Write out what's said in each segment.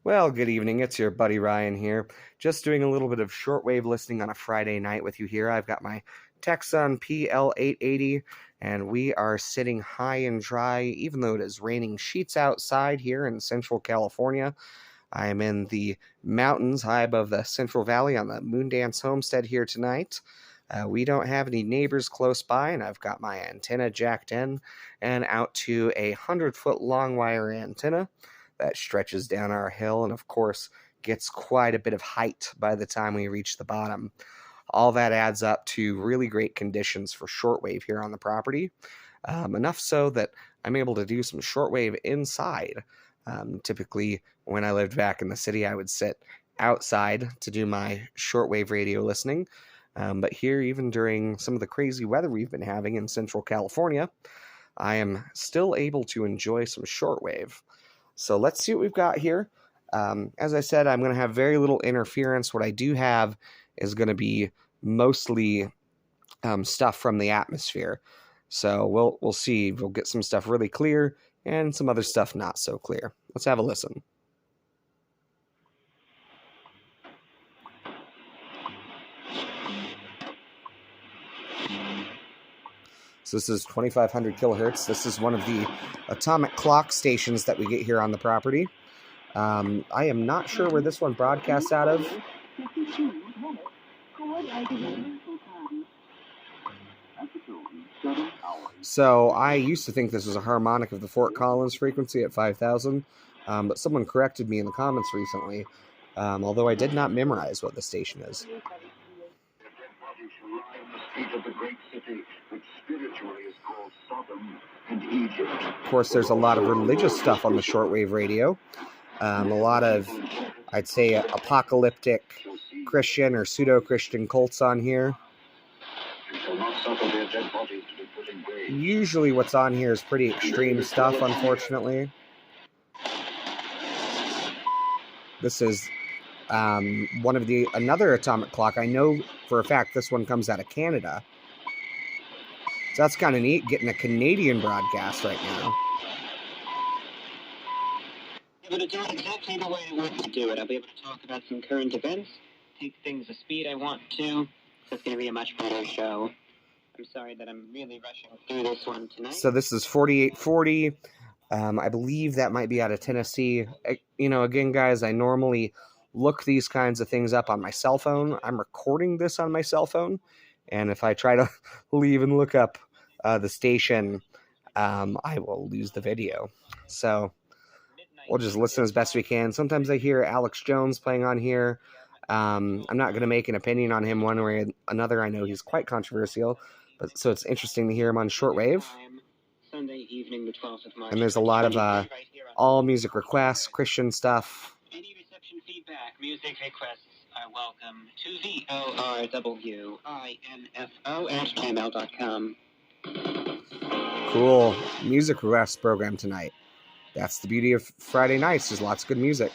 Well, good evening. It's your buddy Ryan here. Just doing a little bit of shortwave listening on a Friday night with you here. I've got my Texon PL880, and we are sitting high and dry, even though it is raining sheets outside here in Central California. I am in the mountains high above the Central Valley on the Moondance Homestead here tonight. We don't have any neighbors close by, and I've got my antenna jacked in and out to a 100-foot long wire antenna that stretches down our hill and, of course, gets quite a bit of height by the time we reach the bottom. All that adds up to really great conditions for shortwave here on the property, enough so that I'm able to do some shortwave inside. Typically, when I lived back in the city, I would sit outside to do my shortwave radio listening. But here, even during some of the crazy weather we've been having in Central California, I am still able to enjoy some shortwave. So let's see what we've got here. As I said, I'm going to have very little interference. What I do have is going to be mostly stuff from the atmosphere. So we'll see. We'll get some stuff really clear and some other stuff not so clear. Let's have a listen. So this is 2500 kilohertz. This is one of the atomic clock stations that we get here on the property. I am not sure where this one broadcasts out of. So I used to think this was a harmonic of the Fort Collins frequency at 5000, but someone corrected me in the comments recently, although I did not memorize what the station is. Of course, there's a lot of religious stuff on the shortwave radio. A lot of, I'd say, apocalyptic Christian or pseudo-Christian cults on here. Usually what's on here is pretty extreme stuff, unfortunately. This is another atomic clock. I know for a fact this one comes out of Canada. So that's kind of neat, getting a Canadian broadcast right now. Able to do it exactly the way I want to do it. I'll be able to talk about some current events, take things the speed I want to. So it's going to be a much better show. I'm sorry that I'm really rushing through this one tonight. So this is 4840. I believe that might be out of Tennessee. Again, guys, I normally look these kinds of things up on my cell phone. I'm recording this on my cell phone. And if I try to leave and look up the station, I will lose the video. So we'll just listen as best we can. Sometimes I hear Alex Jones playing on here. I'm not going to make an opinion on him one way or another. I know he's quite controversial, but so it's interesting to hear him on shortwave. Sunday evening, the 12th of March. And there's a lot of all music requests, Christian stuff. Any reception feedback, music requests are welcome to vorwinfo@gmail.com. Cool music request program tonight. That's the beauty of Friday nights. There's lots of good music.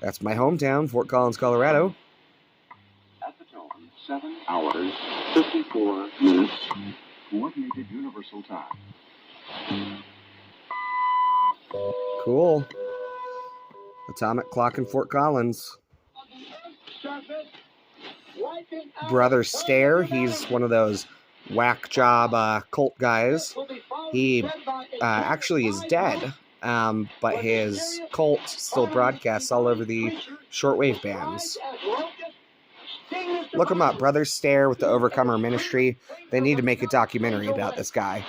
That's my hometown, Fort Collins, Colorado. At the tone, 7 hours, 54 minutes, coordinated universal time. Cool. Atomic clock in Fort Collins. Brother Stare, he's one of those whack job cult guys. He actually is dead, but his cult still broadcasts all over the shortwave bands. Look him up, Brother Stare with the Overcomer Ministry. They need to make a documentary about this guy.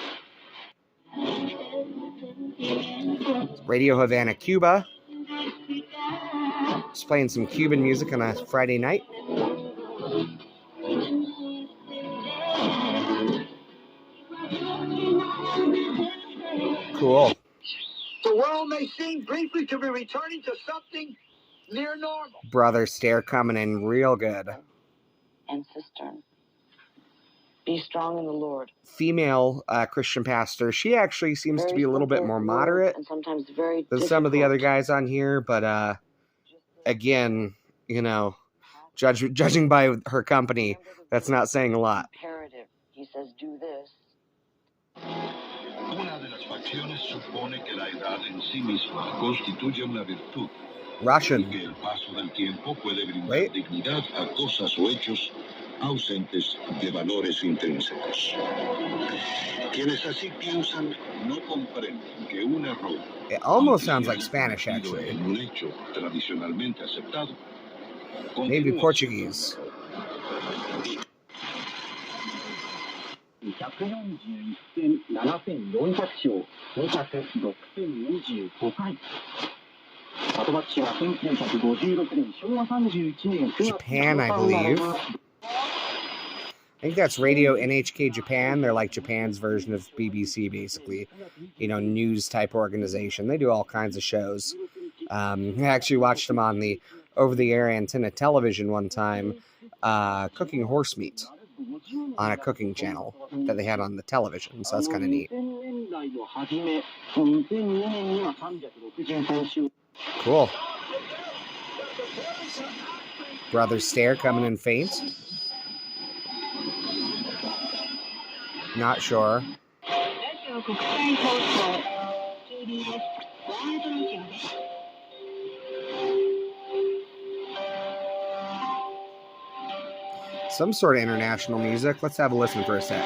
Radio Havana, Cuba. Just playing some Cuban music on a Friday night. Cool. The world may seem briefly to be returning to something near normal. Brother Stare coming in real good. And sister, be strong in the Lord. Female Christian pastor. She actually seems to be a little bit more moderate and sometimes very than some of the other guys on here. But again, judging by her company, that's not saying a lot. Imperative. He says, do this. Una de las acciones supone que la edad en sí misma constituye una virtud. Russian. Y que el paso del tiempo puede brindar Wait. dignidad a cosas o hechos ausentes de valores intrínsecos. Quienes así piensan no comprenden que un error, It almost aunque sounds se like haya Spanish, cometido actually. en un hecho tradicionalmente aceptado, Maybe continúa Portuguese. siendo un error. 141戦7400勝2着6025回後バッチは1956年昭和31年9月 Japan, I believe. I think that's Radio NHK Japan. They're like Japan's version of BBC, basically. You know, news type organization. They do all kinds of shows. I actually watched them on the over-the-air antenna television one time, cooking horse meat on a cooking channel that they had on the television. So that's kind of neat. Cool. Brother Stare coming in faint. Not sure. Some sort of international music. Let's have a listen for a sec.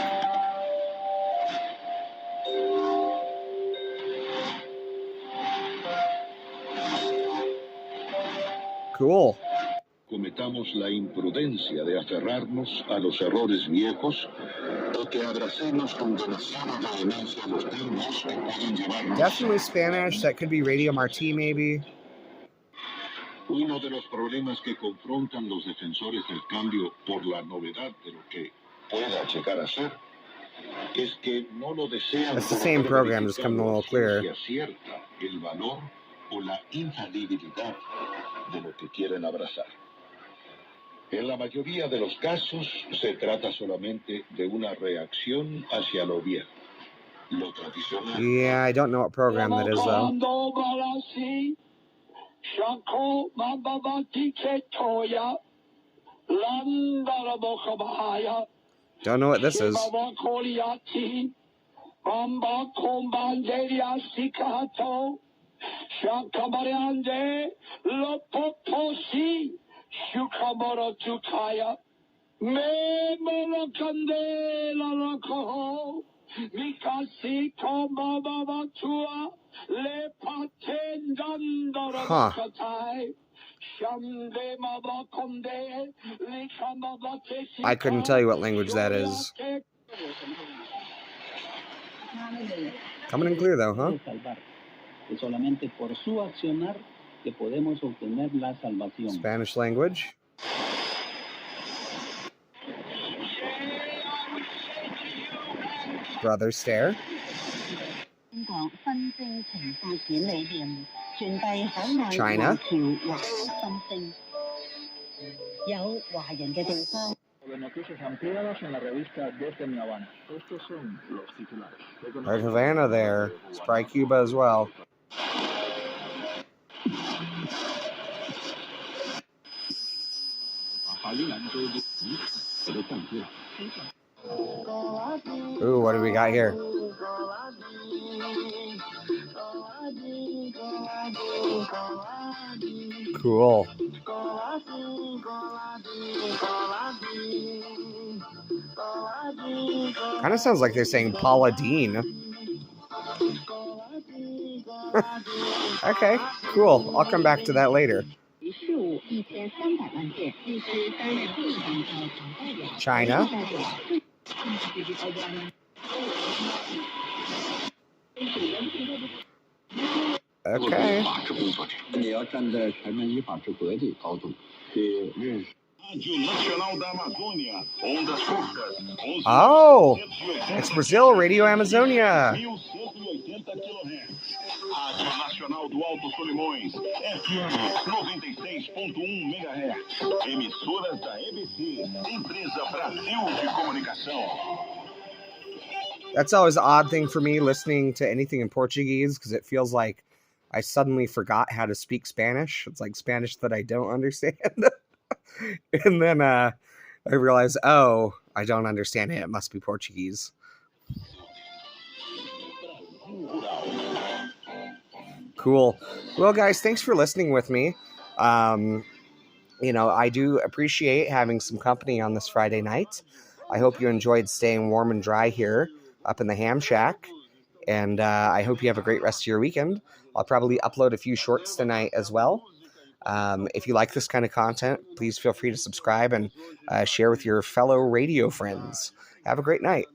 Cool. Cometamos la imprudencia de aferrarnos a los errores viejos o que abracemos con demasiada vehemencia los términos que pueden llevarnos. Definitely Spanish. That could be Radio Martí, maybe. Uno de los problemas que confrontan los defensores del cambio por la novedad de lo que pueda llegar a ser es que no lo desean. That's the same program, just coming a little clearer. Cierta el valor o la infalibilidad de lo que quieren abrazar. En la mayoría de los casos se trata solamente de una reacción hacia lo viejo, lo tradicional. Yeah, I don't know what program that is, though. Don't know what this is. Huh. I couldn't tell you what language that is. Coming in clear, though, huh? Spanish language. Brother Stare. China. Right, Havana there. It's probably Cuba as well. Ooh, what do we got here? Cool. Kind of sounds like they're saying Paula Dean. Okay, cool. I'll come back to that later. China. Okay. Oh, it's Brazil, Radio Amazonia. Rádio Nacional do Alto Solimões, FM 96.1 MHz, emissoras da EBC, Empresa Brasil de Comunicação. That's always an odd thing for me, listening to anything in Portuguese, because it feels like I suddenly forgot how to speak Spanish. It's like Spanish that I don't understand. And then I realize, oh, I don't understand it. It must be Portuguese. Cool. Well, guys, thanks for listening with me. I do appreciate having some company on this Friday night. I hope you enjoyed staying warm and dry here up in the ham shack. And I hope you have a great rest of your weekend. I'll probably upload a few shorts tonight as well. If you like this kind of content, please feel free to subscribe and share with your fellow radio friends. Have a great night.